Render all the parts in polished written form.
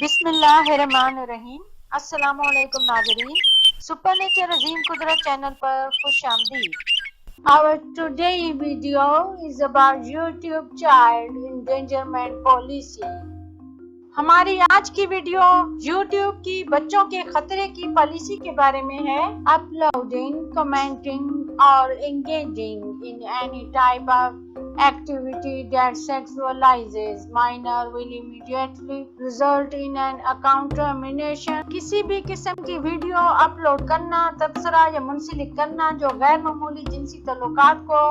बिस्मिल्लाहिर्रहमानिर्रहीम। अस्सलामुअलैकुम नाज़रीन, सुपर नेचर अजीम कुदरत चैनल पर खुश आमदीद। Our today video is about YouTube child endangerment policy। हमारी आज की वीडियो YouTube की बच्चों के खतरे की पॉलिसी के बारे में है। अपलोडिंग, कमेंटिंग और engaging in any type of activity that sexualizes minor will immediately result in an account termination। किसी भी किस्म की वीडियो अपलोड करना, तबसरा या मुंसलिक करना जो गैर मामूली जिनसी तल्लुकात को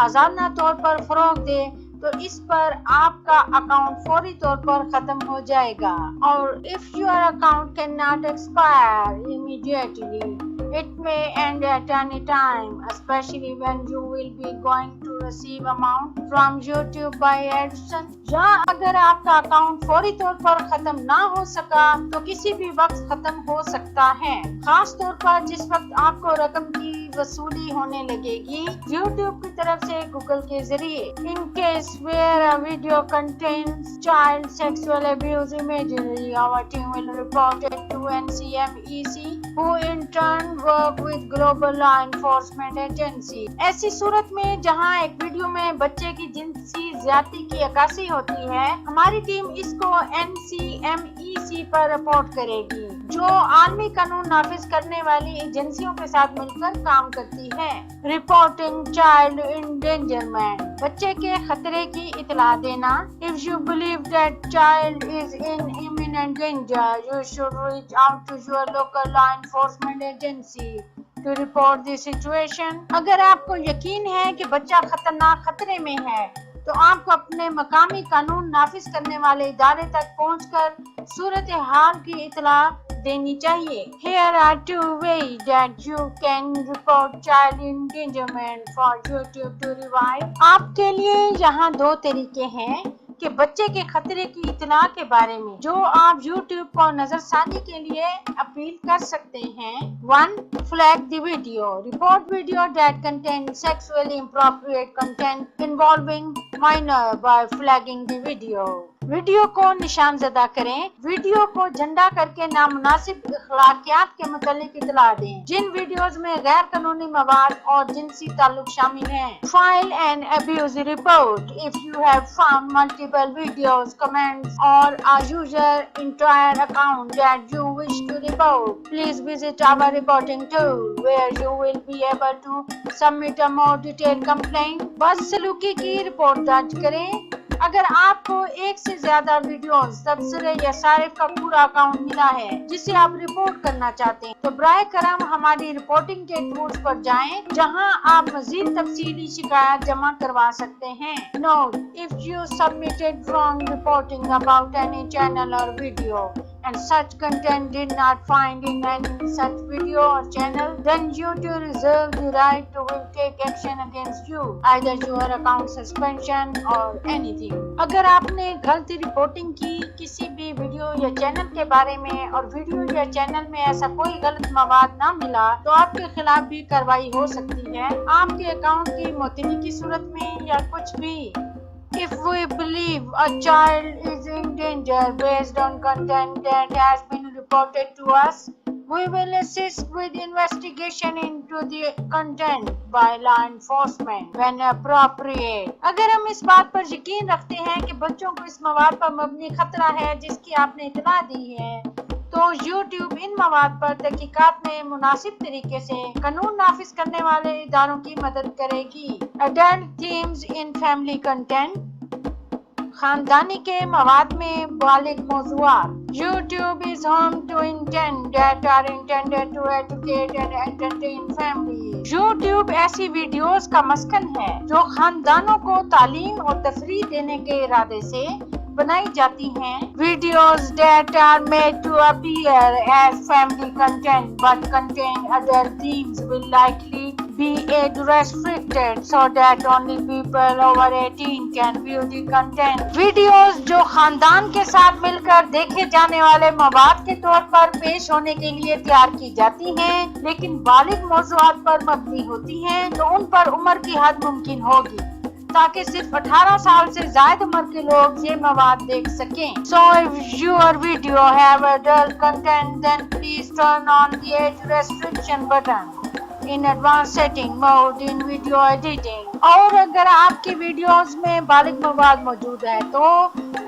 आजाना तौर पर फरोग दे, तो इस पर आपका अकाउंट फौरी तौर पर खत्म हो जाएगा। और if your account can not expire immediately, it may end at any time, especially when you will be going to receive amount from YouTube by AdSense। या अगर आपका अकाउंट फौरी तौर पर खत्म ना हो सका तो किसी भी वक्त खत्म हो सकता है, खास तौर पर जिस वक्त आपको रकम की वसूली होने लगेगी YouTube की तरफ से गूगल के जरिए। In case where a video contains child sexual abuse imagery, our team will report it to NCMEC, who in turn work with global law enforcement agency। ऐसी सूरत में जहां एक वीडियो में बच्चे की जिनसी ज्यादती की अक्कासी होती है, हमारी टीम इसको NCMEC पर रिपोर्ट करेगी, जो आलमी कानून नाफिज करने वाली एजेंसियों के साथ मिलकर काम करती है। रिपोर्टिंग चाइल्ड एंडेंजरमेंट, बच्चे के खतरे की इतला देना। If you believe that child is in imminent danger, you should reach out to your local law enforcement agency to report the situation। अगर आपको यकीन है कि बच्चा खतरनाक खतरे में है, तो आपको अपने मकामी कानून नाफिज करने वाले इदारे तक पहुंचकर सूरत हाल की इतला देनी चाहिए। Here are two ways that you can report child endangerment for YouTube to revive। आपके लिए यहाँ दो तरीके हैं कि बच्चे के खतरे की इतला के बारे में जो आप YouTube को नजरसानी के लिए अपील कर सकते हैं। 1. Flag the video। Report video that contains sexually inappropriate content involving minor by flagging the video। Video को निशानजदा करें। वीडियो को झंडा करके नामुनासिब अखलाकियात के मुतालिक इतला दें। जिन वीडियोस में गैर कानूनी मवाद और जिनसी ताल्लुक शामिल हैं। File an abuse report if you have found multiple videos, comments और a user entire account that you wish to report, please visit our reporting tool where you will be able to submit a more detailed complaint। बदसलूकी की report दर्ज करें। अगर आपको एक से ज्यादा वीडियोस, तबसरे या सारिफ का पूरा अकाउंट मिला है जिसे आप रिपोर्ट करना चाहते हैं, तो बराए करम हमारी रिपोर्टिंग के टूल्स पर जाएं, जहां आप मजीद तफसीली शिकायत जमा करवा सकते हैं। Note, if you submitted wrong reporting about any channel और video and such content did not find in any such video or channel, then YouTube reserve the right to will take action against you, either your account suspension or anything। अगर आपने गलती reporting की किसी भी video या channel के बारे में और वीडियो या चैनल में ऐसा कोई गलत मवाद ना मिला, तो आपके खिलाफ भी कार्रवाई हो सकती है, आपके अकाउंट की मुअत्तली की सूरत में या कुछ भी। If we believe a child is in danger based on content that has been reported to us, we will assist with investigation into the content by law enforcement when appropriate। अगर हम इस बात पर यकीन रखते हैं कि बच्चों को इस मवाद पर मबनी खतरा है जिसकी आपने इतला दी है, तो YouTube इन मवाद पर तहकीकात में मुनासिब तरीके से कानून नाफिज करने वाले इदारों की मदद करेगी। Adult themes in family content, खानदानी के मवाद में बालिग मौज़ूआत। YouTube is home to intent that are intended to educate and entertain family। YouTube ऐसी वीडियोस का मस्कन है जो खानदानों को तालीम और तफरीह देने के इरादे से बनाई जाती हैं। Videos that are made to appear as family content but contain other themes will likely be age restricted so that only people over 18 can view the content। Videos जो खानदान के साथ मिलकर देखे जाने वाले मवाद के तौर पर पेश होने के लिए तैयार की जाती हैं, लेकिन बालिग मौज़ूआत पर मबनी होती हैं, तो उन पर उम्र की हद मुमकिन होगी। ताकि सिर्फ 18 साल से ज्यादा उम्र के लोग ये मवाद देख सकें। So if your video have adult content then please turn on the age restriction button in advanced setting mode in video editing। और अगर आपकी वीडियोस में बालिग मवाद मौजूद है तो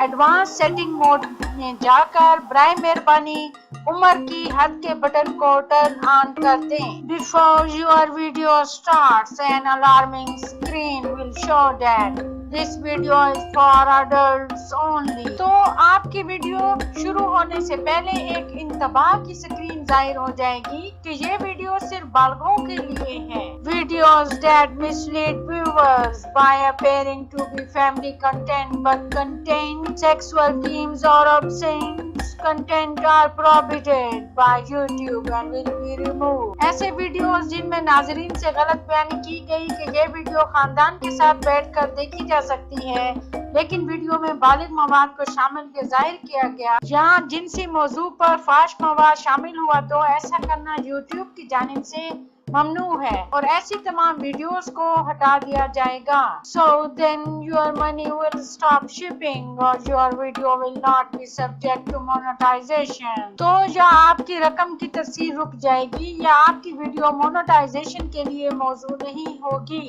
एडवांस सेटिंग मोड में जाकर बराए मेहरबानी उम्र की हद के बटन को टर्न ऑन कर दें। Before your video starts an alarming screen will show that this video is for adults only। तो आपकी वीडियो शुरू होने से पहले एक इंतबाह की स्क्रीन जाहिर हो जाएगी कि ये वीडियो सिर्फ बालगों के लिए है। Videos that mislead viewers by appearing to be family content but contain sexual themes or obscene content are prohibited by YouTube and will be removed। ऐसे वीडियोस जिनमें नाजरीन से गलत बयानी की गई कि ये वीडियो खानदान के साथ बैठकर देखी जा सकती है लेकिन वीडियो में बालिग मवाद को शामिल के जाहिर किया गया या जिनसी मौजू पर फाश मवाद शामिल हुआ तो ऐसा करना YouTube की जानिब से ममनू है और ऐसी तमाम वीडियोस को हटा दिया जाएगा। So then your money will stop shipping or your video will not be subject to monetization। तो या आपकी रकम की तस्वीर रुक जाएगी या आपकी वीडियो मोनेटाइजेशन के लिए मौजू नहीं होगी।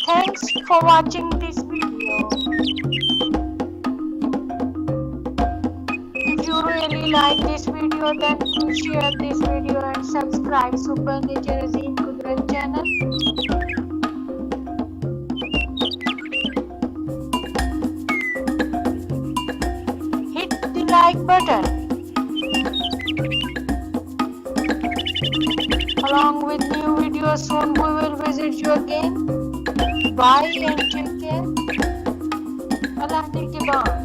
Thanks for watching this video। If you really like this video then please share this video and subscribe Super Nature Azim Kudrat channel। Hit the like button along with new videos soon we will visit you again। Bye and take care। Allah Nigehban।